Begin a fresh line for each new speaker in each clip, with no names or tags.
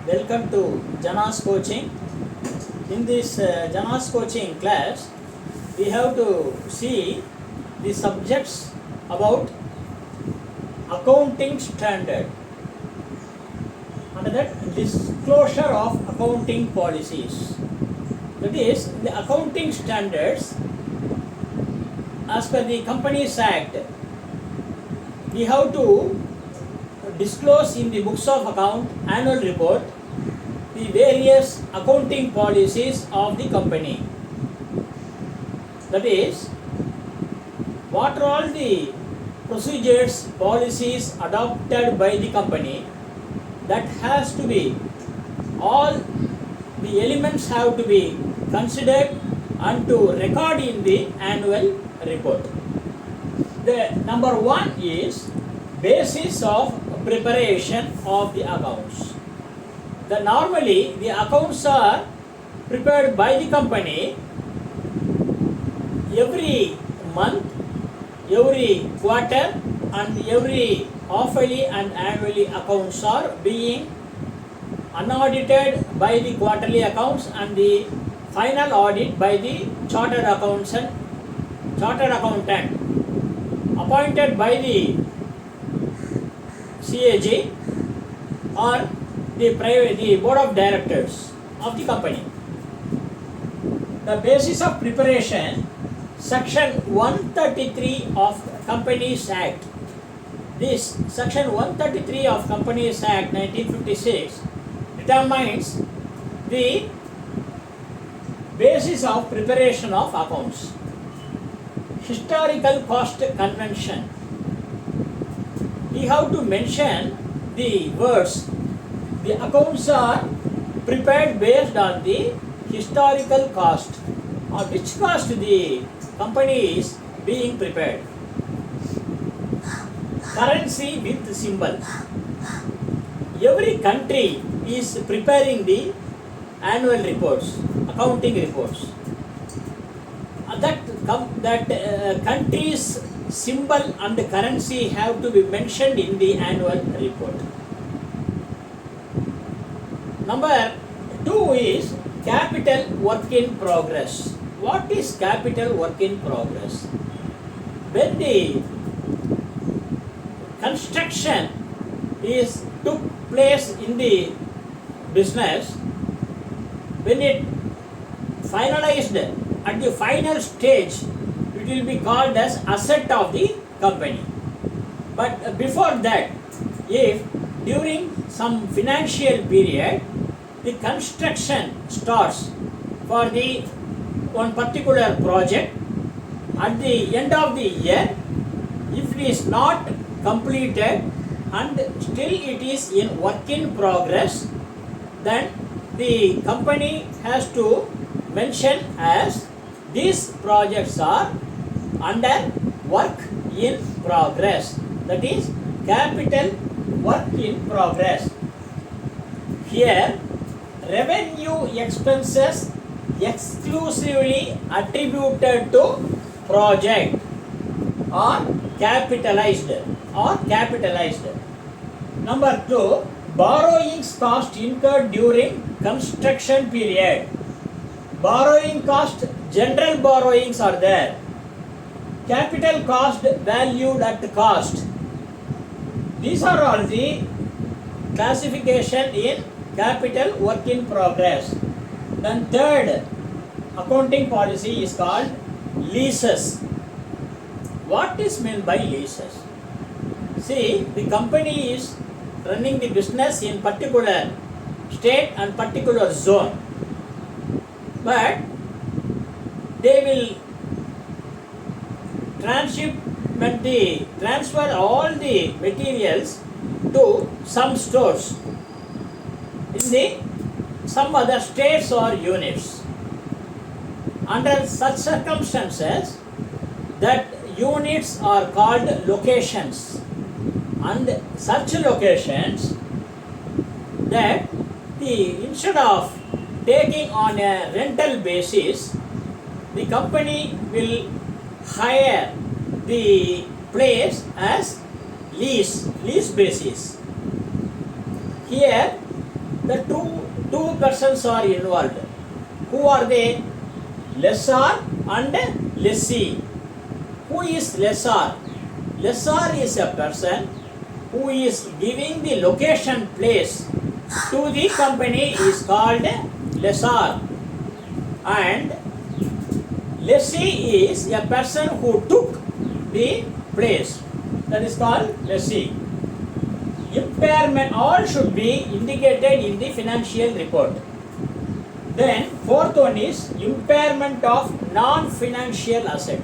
Welcome to Jana's coaching. In this Jana's coaching class, we have to see the subjects about accounting standard. Under that, disclosure of accounting policies. That is, the accounting standards as per the Companies Act, we have to disclose in the books of account annual report the various accounting policies of the company. That is, what are all the procedures, policies adopted by the company, that has to be, all the elements have to be considered and to record in the annual report. The number one is basis of preparation of the accounts. Normally the accounts are prepared by the company every month, every quarter, and every half-yearly and annually accounts are being unaudited by the quarterly accounts and the final audit by the chartered accountant appointed by the CAG or the board of directors of the company. The basis of preparation, section 133 of Companies Act. This section 133 of Companies Act 1956 determines the basis of preparation of accounts. Historical cost convention. We have to mention the words. The accounts are prepared based on the historical cost, or which cost the company is being prepared. Currency with symbol. Every country is preparing the annual reports, accounting reports. That country's symbol and the currency have to be mentioned in the annual report. Number two is capital work in progress. What is capital work in progress? When the construction took place in the business, when it finalized at the final stage, it will be called as asset of the company. But before that, if during some financial period the construction starts for the one particular project, at the end of the year, if it is not completed and still it is in work in progress, then the company has to mention as these projects are under work in progress. That is capital work in progress. Here, revenue expenses exclusively attributed to project are capitalized. Number two, borrowings cost incurred during construction period. Borrowing cost, general borrowings are there. Capital cost valued at cost. These are all the classification in capital work in progress. Then third accounting policy is called leases. What is meant by leases? See, the company is running the business in particular state and particular zone, but they will transfer all the materials to some stores in some other states or units. Under such circumstances, that units are called locations, and such locations that instead of taking on a rental basis, the company will hire the place as lease basis. Here the two persons are involved. Who are they? Lessor and lessee. Who is lessor? Lessor is a person who is giving the location place to the company is called lessor, and lessee is a person who took the place, that is called lessee. Impairment, all should be indicated in the financial report. Then fourth one is impairment of non-financial asset.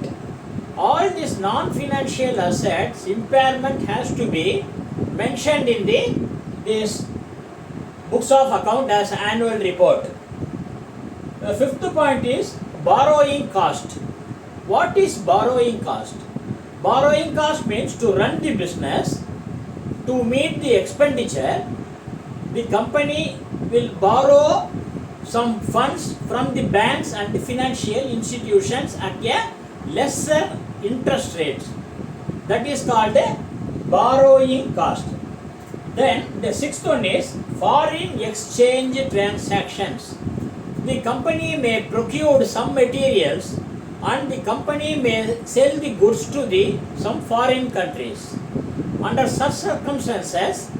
All these non-financial assets impairment has to be mentioned in this books of account as annual report. The fifth point is borrowing cost. What is borrowing cost? Borrowing cost means to run the business, to meet the expenditure, the company will borrow some funds from the banks and the financial institutions at a lesser interest rates. That is called a borrowing cost. Then the sixth one is foreign exchange transactions. The company may procure some materials and the company may sell the goods to some foreign countries. Under such circumstances,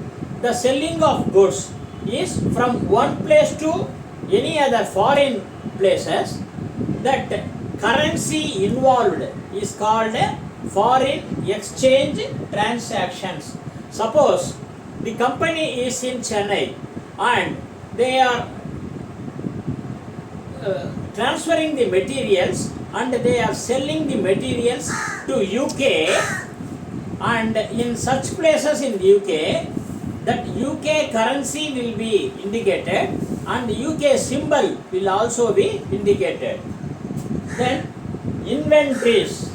the selling of goods is from one place to any other foreign places. That currency involved is called foreign exchange transactions. Suppose the company is in Chennai and they are transferring the materials and they are selling the materials to UK, and in such places in UK, that UK currency will be indicated and UK symbol will also be indicated. Then inventories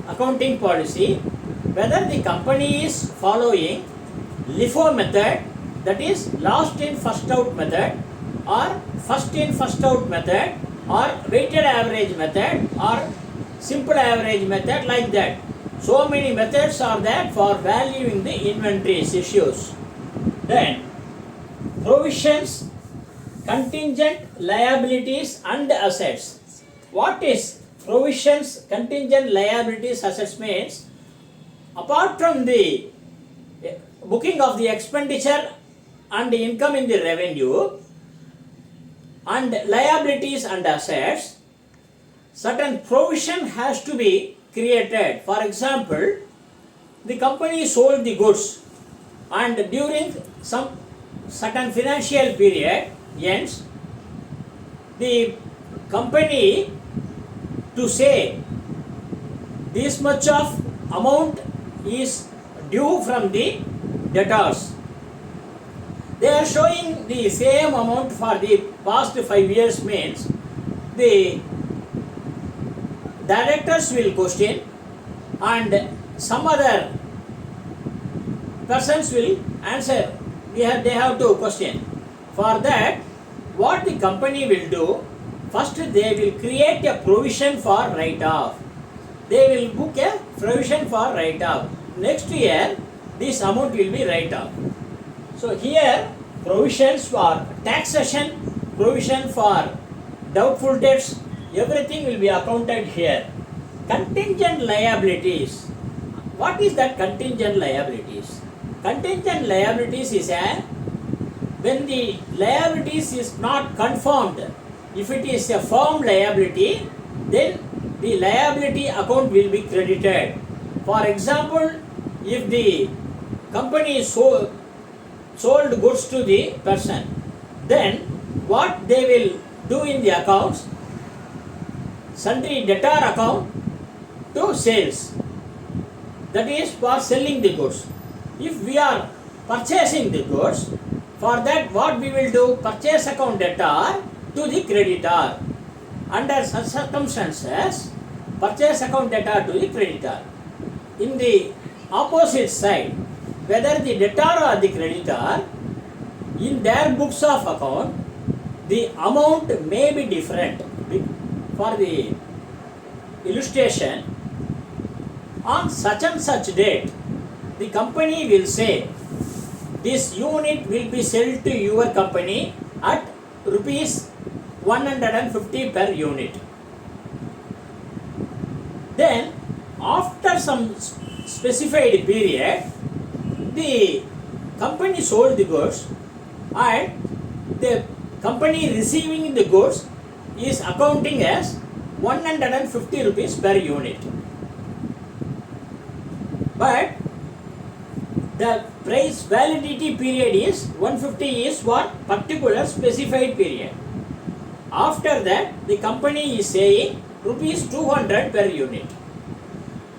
accounting policy, whether the company is following LIFO method, that is last in first out method, or first in first out method, or weighted average method, or simple average method, like that. So many methods are there for valuing the inventories issues. Then provisions, contingent liabilities and assets. What is provisions, contingent liabilities, assets means apart from the booking of the expenditure and the income in the revenue and liabilities and assets, certain provision has to be created. For example, the company sold the goods and during some certain financial period ends, the company to say this much of amount is due from the debtors. They are showing the same amount for the past 5 years means the directors will question and some other persons will answer. They have to question. For that, what the company will do, first they will create a provision for write-off. They will book a provision for write-off. Next year, this amount will be write-off. So here, provisions for taxation, provision for doubtful debts, everything will be accounted here. Contingent liabilities. What is that contingent liabilities? Contingent liabilities is when the liabilities is not confirmed. If it is a firm liability, then the liability account will be credited. For example, if the company sold goods to the person, then what they will do in the accounts, sundry debtor account to sales, that is for selling the goods. If we are purchasing the goods, for that what we will do, purchase account debtor to the creditor. Under such circumstances, purchase account debtor to the creditor. In the opposite side, whether the debtor or the creditor, in their books of account, the amount may be different. For the illustration, on such and such date, the company will say this unit will be sold to your company at rupees 150 per unit. Then after some specified period, the company sold the goods and the company receiving the goods is accounting as 150 rupees per unit. But the price validity period is 150 is for particular specified period. After that, the company is saying rupees 200 per unit.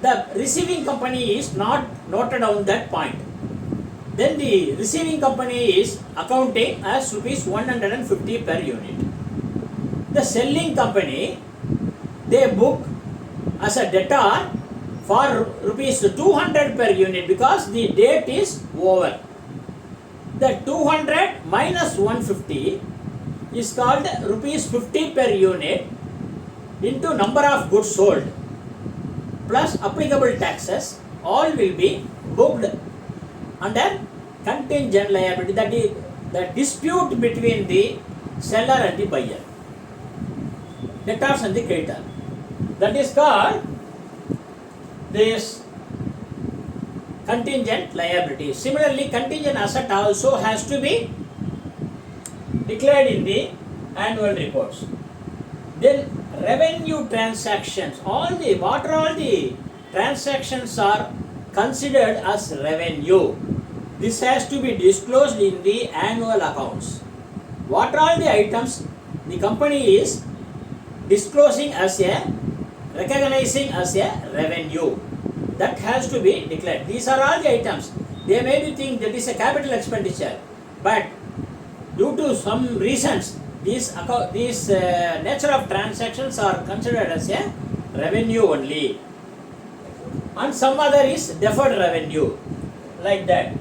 The receiving company is not noted down that point. Then the receiving company is accounting as rupees 150 per unit. The selling company, they book as a debtor for rupees 200 per unit because the date is over. The 200 minus 150 is called rupees 50 per unit into number of goods sold plus applicable taxes, all will be booked under contingent liability, that is the dispute between the seller and the buyer, debtors and the creditor. That is called this contingent liability. Similarly, contingent asset also has to be declared in the annual reports. Then revenue transactions, what are all the transactions are considered as revenue. This has to be disclosed in the annual accounts. What are all the items the company is disclosing as a, recognizing as a revenue, that has to be declared. These are all the items. They may be think that is a capital expenditure, but due to some reasons, these nature of transactions are considered as a revenue only, and some other is deferred revenue, like that.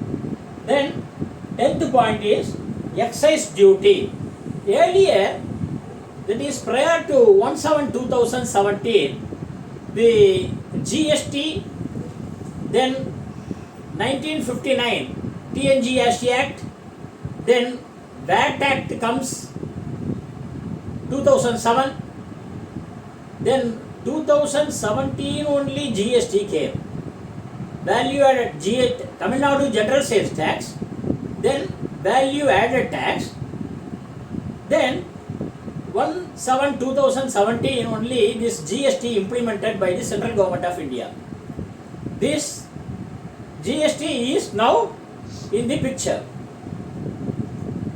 Then 10th point is excise duty. Earlier, that is prior to 1/7/2017, the GST, then 1959 TNGAS Act, then VAT Act comes 2007, then 2017 only GST came, value added GST, Tamil Nadu general sales tax, then value added tax, then 1/7/2017 only this GST implemented by the central government of India. This GST is now in the picture.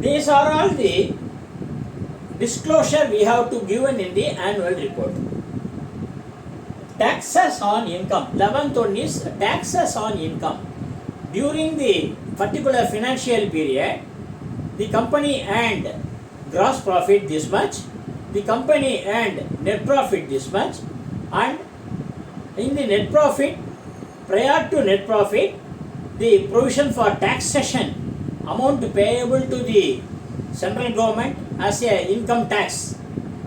These are all the disclosure we have to given in the annual report. Taxes on income. 11th one is taxes on income. During the particular financial period, the company earned gross profit this much, the company earned net profit this much, and in the net profit, prior to net profit, the provision for taxation amount payable to the central government as a income tax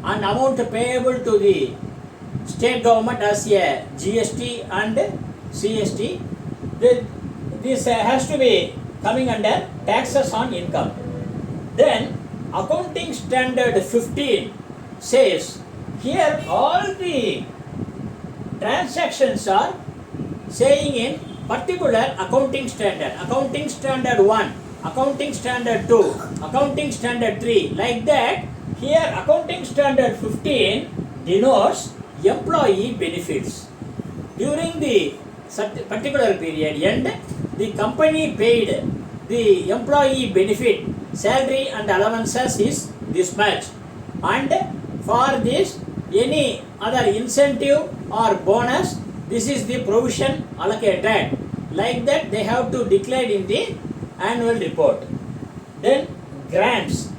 and amount payable to the state government as a GST and CST, this has to be coming under taxes on income. Then accounting standard 15 says here all the transactions are saying in particular accounting standard. Accounting standard 1, accounting standard 2, accounting standard 3, like that. Here accounting standard 15 denotes employee benefits. During the particular period end, the company paid the employee benefit, salary and allowances is this much, and for this any other incentive or bonus, this is the provision allocated. Like that they have to declare in the annual report. Then grants.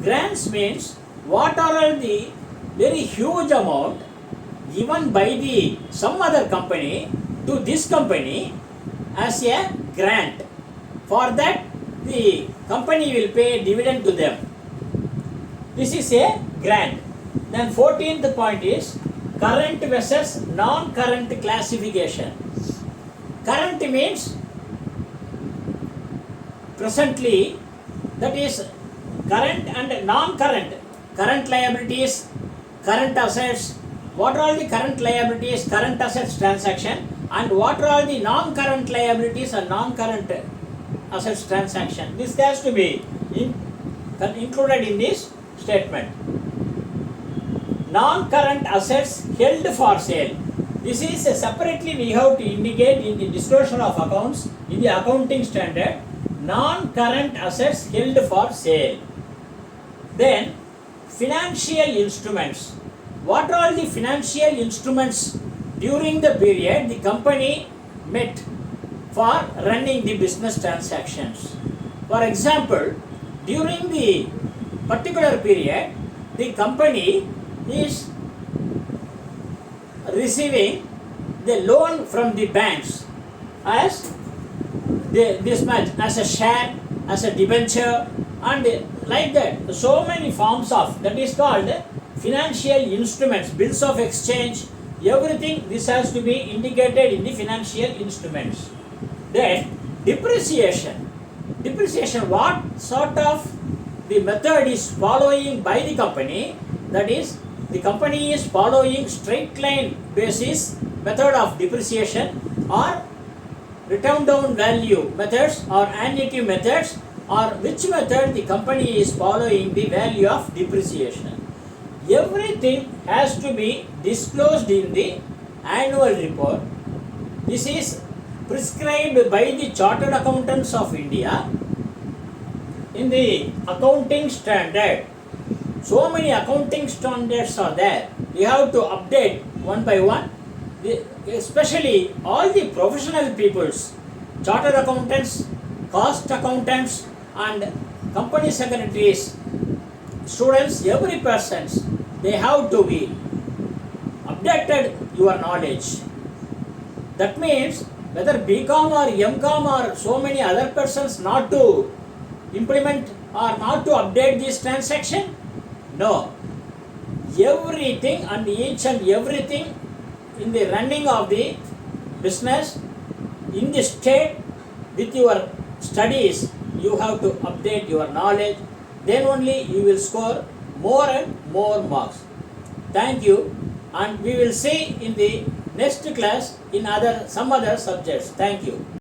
Grants means what are all the very huge amount given by the some other company to this company as a grant. For that the company will pay dividend to them. This is a grant. Then 14th point is current versus non-current classification. Current means presently, that is current and non-current. Current liabilities, current assets. What are all the current liabilities, current assets transaction, and what are all the non-current liabilities and non-current assets transaction? This has to be included in this statement. Non-current assets held for sale. This is separately we have to indicate in the disclosure of accounts in the accounting standard. Non-current assets held for sale. Then financial instruments. What are all the financial instruments during the period the company met for running the business transactions? For example, during the particular period, the company is receiving the loan from the banks as this much, as a share, as a debenture, and like that. So many forms of, that is called financial instruments, bills of exchange, everything this has to be indicated in the financial instruments. Then depreciation. Depreciation, what sort of the method is following by the company? That is, the company is following straight line basis method of depreciation, or return down value methods, or annuity methods, or which method the company is following the value of depreciation. Everything has to be disclosed in the annual report. This is prescribed by the Chartered Accountants of India in the accounting standard. So many accounting standards are there. We have to update one by one. Especially all the professional peoples, chartered accountants, cost accountants, and company secretaries, students, every person, they have to be updated your knowledge. That means whether BCom or MCom or so many other persons not to implement or not to update this transaction? No. Everything and each and everything in the running of the business in the state with your studies, you have to update your knowledge. Then only you will score more and more marks. Thank you, and we will see in the next class in some other subjects. Thank you.